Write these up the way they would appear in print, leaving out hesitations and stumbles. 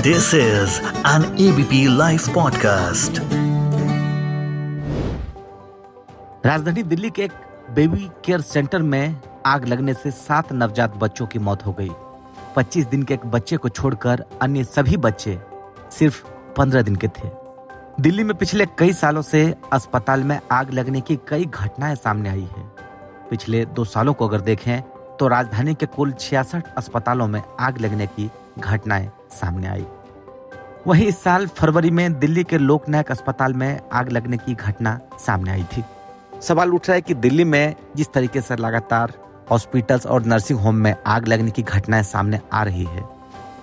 This is an ABP Life podcast. राजधानी दिल्ली के एक बेबी केयर सेंटर में आग लगने से 7 नवजात बच्चों की मौत हो गई। 25 दिन के एक बच्चे को छोड़कर अन्य सभी बच्चे सिर्फ 15 दिन के थे। दिल्ली में पिछले कई सालों से अस्पताल में आग लगने की कई घटनाएं सामने आई है। पिछले 2 सालों को अगर देखें तो राजधानी के कुल 66 अस्पतालों में आग लगने की घटनाएं सामने आई। वहीं इस साल फरवरी में दिल्ली के लोकनायक अस्पताल में आग लगने की घटना सामने आई थी। सवाल उठ रहा है कि दिल्ली में जिस तरीके से लगातार हॉस्पिटल्स और नर्सिंग होम में आग लगने की घटनाएं सामने आ रही है,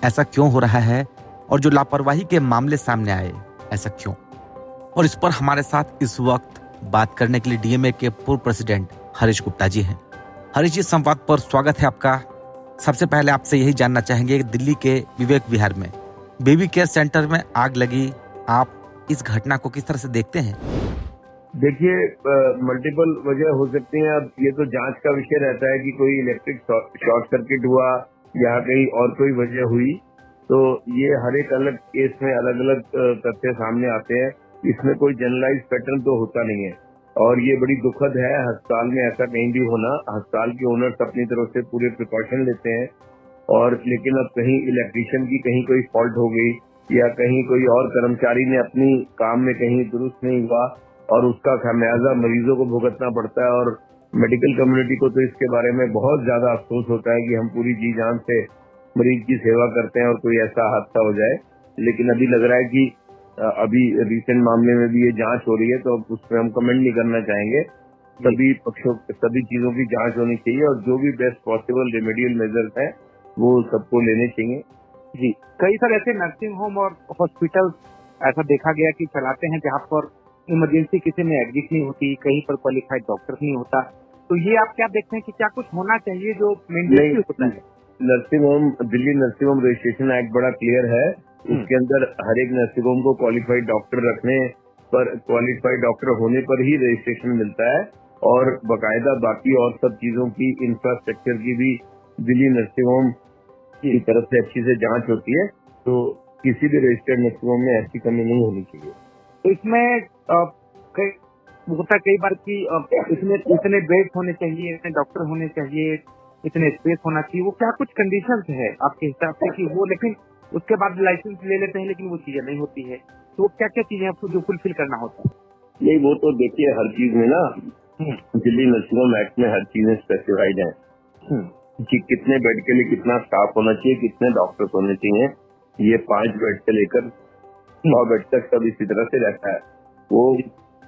ऐसा क्यों हो रहा है? और जो लापरवाही के मामले सामने आए, ऐसा क्यों? और इस पर हमारे साथ इस वक्त बात करने के लिए डीएमए के पूर्व प्रेसिडेंट हरीश गुप्ता जी हैं। हरीश जी, संवाद पर स्वागत है आपका। सबसे पहले आपसे यही जानना चाहेंगे कि दिल्ली के विवेक विहार में बेबी केयर सेंटर में आग लगी, आप इस घटना को किस तरह से देखते हैं? देखिए, मल्टीपल वजह हो सकती हैं। अब ये तो जांच का विषय रहता है कि कोई इलेक्ट्रिक शॉर्ट सर्किट हुआ या कहीं और कोई वजह हुई, तो ये हर एक अलग केस में अलग अलग तथ्य सामने आते हैं। इसमें कोई जनरलाइज पैटर्न तो होता नहीं है और ये बड़ी दुखद है। अस्पताल में ऐसा कहीं भी होना, अस्पताल के ओनर्स अपनी तरफ से पूरे प्रिकॉशन लेते हैं और लेकिन अब कहीं इलेक्ट्रिशियन की कहीं कोई फॉल्ट हो गई या कहीं कोई और कर्मचारी ने अपनी काम में कहीं दुरुस्त नहीं हुआ और उसका खामियाजा मरीजों को भुगतना पड़ता है। और मेडिकल कम्युनिटी को तो इसके बारे में बहुत ज्यादा अफसोस होता है कि हम पूरी जी जान से मरीज की सेवा करते हैं और कोई ऐसा हादसा हो जाए। लेकिन अभी लग रहा है कि अभी रिसेंट मामले में भी ये जांच हो रही है, तो उसमें हम कमेंट नहीं करना चाहेंगे। सभी पक्षों, सभी चीजों की जांच होनी चाहिए और जो भी बेस्ट पॉसिबल रेमेडियल मेजर्स हैं वो सबको लेने चाहिए। जी, कई सारे ऐसे नर्सिंग होम और हॉस्पिटल ऐसा देखा गया कि चलाते हैं जहाँ पर इमरजेंसी किसी में एडमिट नहीं होती, कहीं पर क्वालिफाइड डॉक्टर नहीं होता, तो ये आप क्या देखते हैं कि क्या कुछ होना चाहिए जो मेंटेनेंस होता है? Nursing home, Delhi nursing home registration act बड़ा क्लियर है। उसके अंदर हर एक नर्सिंग होम को क्वालिफाइड डॉक्टर रखने पर, क्वालिफाइड डॉक्टर होने पर ही रजिस्ट्रेशन मिलता है और बकायदा बाकी और सब चीजों की, इंफ्रास्ट्रक्चर की भी दिल्ली नर्सिंग होम की तरफ से अच्छी से जांच होती है। तो किसी भी रजिस्टर्ड नर्सिंग होम में ऐसी कमी नहीं होनी चाहिए। तो इसमें होता कई बार कि इसमें इतने बेड होने चाहिए, इतने डॉक्टर होने चाहिए, इतने स्पेस होना चाहिए, वो क्या कुछ कंडीशंस है आपके हिसाब से कि वो, लेकिन उसके बाद लाइसेंस ले लेते हैं लेकिन वो चीजें नहीं होती है, तो क्या क्या चीजें आपको जो फुलफिल करना होता है? नहीं, वो तो देखिए हर चीज में ना दिल्ली नर्सिंग होम एक्ट में हर चीजें स्पेसिफाइड है कि कितने बेड के लिए कितना स्टाफ होना चाहिए, कितने डॉक्टर्स होने चाहिए। ये 5 बेड से लेकर 9 बेड तक सब इसी तरह से रहता है। वो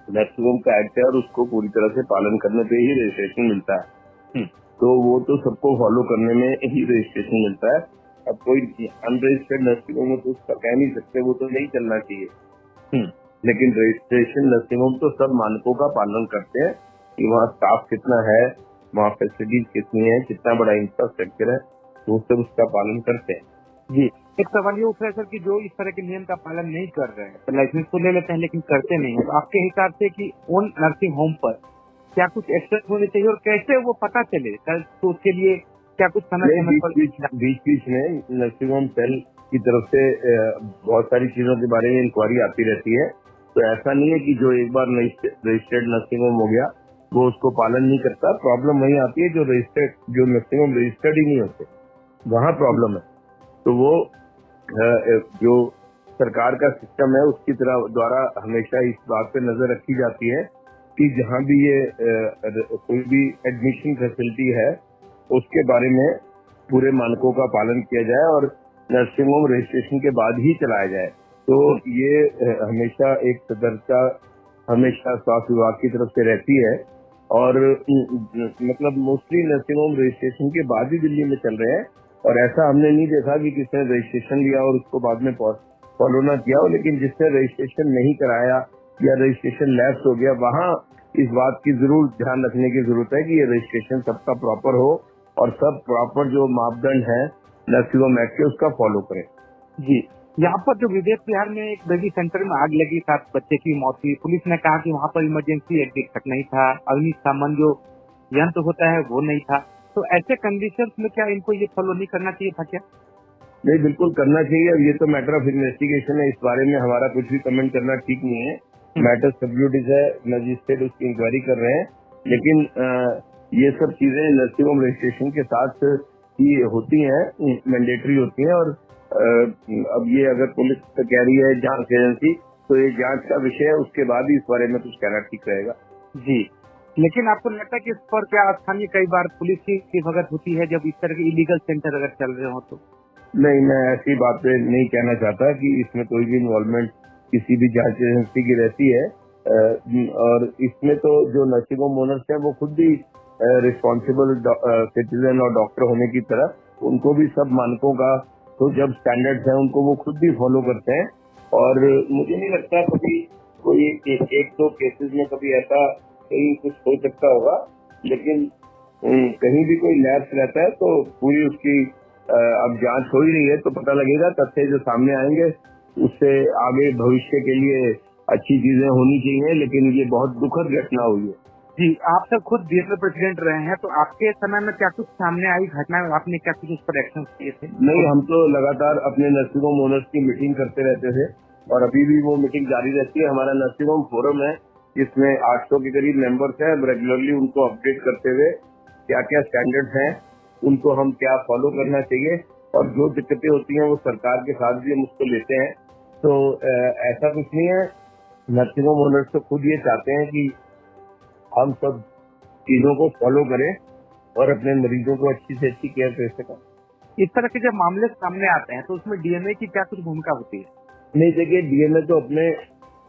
नर्सिंग होम का एक्ट है और उसको पूरी तरह से पालन करने पे ही रजिस्ट्रेशन मिलता है। तो वो तो सबको फॉलो करने में ही रजिस्ट्रेशन मिलता है। अब कोई अनरजिस्टर्ड नर्सिंग होम तो उसका कह नहीं सकते, वो तो नहीं चलना चाहिए। लेकिन रजिस्ट्रेशन नर्सिंग होम तो सब मानकों का पालन करते हैं कि वहाँ स्टाफ कितना है, वहाँ फैसिलिटीज कितनी है, कितना बड़ा इंफ्रास्ट्रक्चर है, तो सब उसका पालन करते हैं। जी, एक सवाल ये उठ रहा है सर कि जो इस तरह के नियम का पालन नहीं कर रहे हैं, तो लाइसेंस तो ले लेते हैं लेकिन करते नहीं है, तो आपके हिसाब से कि उन नर्सिंग होम पर क्या कुछ एक्शन होने चाहिए और कैसे वो पता चले? तो उसके लिए क्या कुछ समय बीच में नर्सिंग होम सेल की तरफ से बहुत सारी चीजों के बारे में इंक्वायरी आती रहती है। तो ऐसा नहीं है कि जो एक बार रजिस्टर्ड नर्सिंग होम हो गया वो उसको पालन नहीं करता। प्रॉब्लम वही आती है जो नर्सिंग होम रजिस्टर्ड ही नहीं होते, वहाँ प्रॉब्लम है। तो वो जो सरकार का सिस्टम है उसकी तरह द्वारा हमेशा इस बात पे नजर रखी जाती है कि जहाँ भी ये कोई भी एडमिशन फैसिलिटी है उसके बारे में पूरे मानकों का पालन किया जाए और नर्सिंग होम रजिस्ट्रेशन के बाद ही चलाया जाए। तो ये हमेशा एक सतर्कता हमेशा स्वास्थ्य विभाग की तरफ से रहती है और मतलब मोस्टली नर्सिंग होम रजिस्ट्रेशन के बाद ही दिल्ली में चल रहे हैं। और ऐसा हमने नहीं देखा कि किसने रजिस्ट्रेशन लिया और उसको बाद में फॉलो ना किया हो, लेकिन जिसने रजिस्ट्रेशन नहीं कराया या रजिस्ट्रेशन लैप्स हो गया, वहाँ इस बात की जरूर ध्यान रखने की जरूरत है कि ये रजिस्ट्रेशन सबका प्रॉपर हो और सब प्रॉपर जो मापदंड है नर्सिंग होम एक्ट के उसका फॉलो करें। जी, यहाँ पर जो विवेक विहार में एक बेबी सेंटर में आग लगी, 7 बच्चे की मौत हुई, पुलिस ने कहा कि वहाँ पर इमरजेंसी एग्जिट तक नहीं था, अग्निशमन जो यंत्र होता है वो नहीं था, तो ऐसे कंडीशंस में क्या इनको ये फॉलो नहीं करना चाहिए था क्या? नहीं, बिल्कुल करना चाहिए। अब ये तो मैटर ऑफ इन्वेस्टिगेशन है, इस बारे में हमारा कुछ भी कमेंट करना ठीक नहीं है। मैटर सब जुडिस है, मजिस्ट्रेट उसकी इंक्वायरी कर रहे हैं, लेकिन ये सब चीजें नर्सिंग होम रजिस्ट्रेशन के साथ ही होती हैं, मैंडेटरी होती हैं। और अब ये अगर पुलिस कह रही है जांच एजेंसी, तो ये जांच का विषय है, उसके बाद ही इस बारे में कुछ कहना ठीक रहेगा। जी, लेकिन आपको लगता है कि इस पर क्या स्थानीय कई बार पुलिस की भगत होती है जब इस तरह के इलीगल सेंटर अगर चल रहे हो तो? नहीं, मैं ऐसी बातें नहीं कहना चाहता कि इसमें कोई भी इन्वॉल्वमेंट किसी भी जांच एजेंसी की रहती है। और इसमें तो जो नर्सिंग होम ओनर्स हैं वो खुद भी रिस्पॉन्सिबल सिटीजन और डॉक्टर होने की तरह उनको भी सब मानकों का तो जब स्टैंडर्ड्स हैं उनको वो खुद भी फॉलो करते हैं। और मुझे नहीं लगता कभी कोई एक दो केसेस में कभी ऐसा कहीं कुछ हो सकता होगा, लेकिन कहीं भी कोई लैप्स रहता है तो पूरी उसकी अब जांच हो ही रही है, तो पता लगेगा, तथ्य जो सामने आएंगे उससे आगे भविष्य के लिए अच्छी चीजें होनी चाहिए। लेकिन ये बहुत दुखद घटना हुई है। जी, आप सब खुद बीएसएल प्रेसिडेंट रहे हैं, तो आपके समय में क्या कुछ सामने आई घटना, आपने क्या कुछ उस पर एक्शन किए थे? नहीं, हम तो लगातार अपने नर्सिंग होम ओनर्स की मीटिंग करते रहते थे और अभी भी वो मीटिंग जारी रहती है। हमारा नर्सिंग होम फोरम है जिसमें 800 के करीब मेंबर्स हैं। रेगुलरली उनको अपडेट करते हुए क्या क्या स्टैंडर्ड्स हैं, उनको हम क्या फॉलो करना चाहिए, और जो दिक्कतें होती हैं वो सरकार के साथ भी हम उसको लेते हैं। तो ऐसा कुछ नहीं है, नर्सिंग होम ओनर्स तो खुद ये चाहते हैं कि हम सब चीजों को फॉलो करें और अपने मरीजों को अच्छी से अच्छी केयर दे सकें। इस तरह के जब मामले सामने आते हैं तो उसमें डीएमए की क्या कुछ भूमिका होती है? नहीं, देखिए, डीएमए तो अपने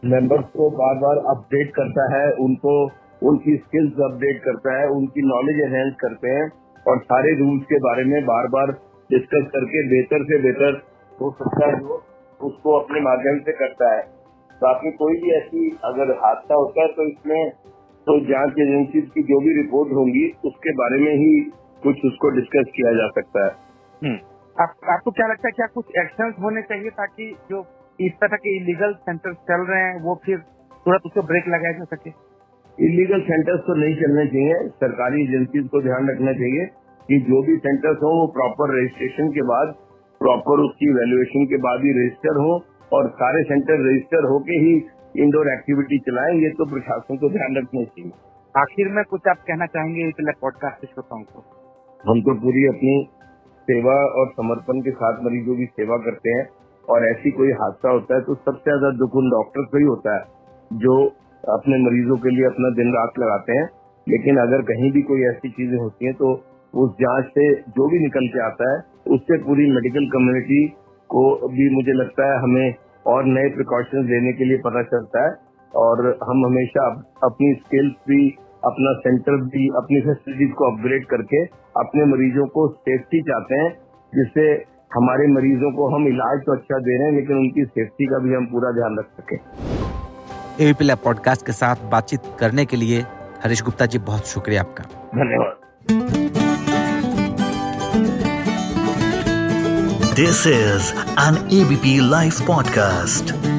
मेंबर्स को बार बार अपडेट करता है, उनको उनकी स्किल्स अपडेट करता है, उनकी नॉलेज एनहेंस करते हैं और सारे रूल्स के बारे में बार बार डिस्कस करके बेहतर से बेहतर हो सकता है जो उसको अपने माध्यम से करता है। बाकी कोई भी ऐसी अगर हादसा होता है तो इसमें तो जांच एजेंसी की जो भी रिपोर्ट होंगी उसके बारे में ही कुछ उसको डिस्कस किया जा सकता है। आपको क्या लगता है, क्या कुछ एक्शंस होने चाहिए ताकि जो इस तरह के इलीगल सेंटर चल रहे हैं वो फिर तुरंत उसको ब्रेक लगाया जा सके? इलीगल सेंटर्स तो नहीं चलने चाहिए। सरकारी एजेंसीज को ध्यान रखना चाहिए कि जो भी सेंटर्स हो वो प्रॉपर रजिस्ट्रेशन के बाद, प्रॉपर उसकी वैल्यूएशन के बाद ही रजिस्टर हो, और सारे सेंटर रजिस्टर होके ही इंडोर एक्टिविटी चलाएं। ये तो प्रशासन को ध्यान रखना चाहिए। आखिर में कुछ आप कहना चाहेंगे इस पॉडकास्ट के श्रोताओं को? हम तो पूरी अपनी सेवा और समर्पण के साथ मरीजों की सेवा करते हैं, और ऐसी कोई हादसा होता है तो सबसे ज्यादा दुख उन डॉक्टर्स को ही होता है जो अपने मरीजों के लिए अपना दिन रात लगाते हैं। लेकिन अगर कहीं भी कोई ऐसी चीजें होती हैं तो उस जांच से जो भी निकल के आता है उससे पूरी मेडिकल कम्युनिटी को भी मुझे लगता है हमें और नए प्रिकॉशंस लेने के लिए पता चलता है। और हम हमेशा अपनी स्किल्स भी, अपना सेंटर भी, अपनी फैसिलिटीज को अपग्रेड करके अपने मरीजों को सेफ्टी चाहते हैं, जिससे हमारे मरीजों को हम इलाज तो अच्छा दे रहे हैं लेकिन उनकी सेफ्टी का भी हम पूरा ध्यान रख सकें। एबीपी लैब पॉडकास्ट के साथ बातचीत करने के लिए हरीश गुप्ता जी, बहुत शुक्रिया आपका। धन्यवाद। This is an ABP Life podcast.